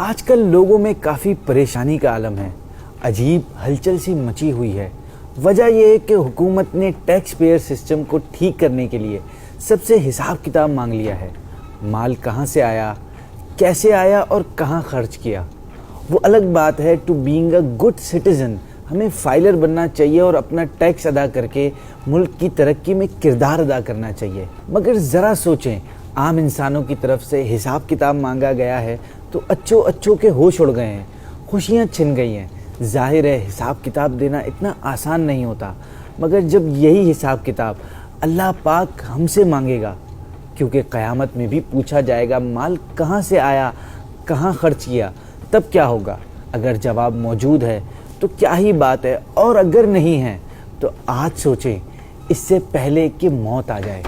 آج کل لوگوں میں کافی پریشانی کا عالم ہے، عجیب ہلچل سی مچی ہوئی ہے۔ وجہ یہ ہے کہ حکومت نے ٹیکس پیئر سسٹم کو ٹھیک کرنے کے لیے سب سے حساب کتاب مانگ لیا ہے۔ مال کہاں سے آیا، کیسے آیا اور کہاں خرچ کیا، وہ الگ بات ہے۔ To being a good citizen ہمیں فائلر بننا چاہیے اور اپنا ٹیکس ادا کر کے ملک کی ترقی میں کردار ادا کرنا چاہیے۔ مگر ذرا سوچیں، عام انسانوں کی طرف سے حساب کتاب مانگا گیا ہے تو اچھوں کے ہوش اڑ گئے ہیں، خوشیاں چھن گئی ہیں۔ ظاہر ہے حساب کتاب دینا اتنا آسان نہیں ہوتا، مگر جب یہی حساب کتاب اللہ پاک ہم سے مانگے گا، کیونکہ قیامت میں بھی پوچھا جائے گا مال کہاں سے آیا، کہاں خرچ کیا، تب کیا ہوگا؟ اگر جواب موجود ہے تو کیا ہی بات ہے، اور اگر نہیں ہے تو آج سوچیں اس سے پہلے کہ موت آ جائے۔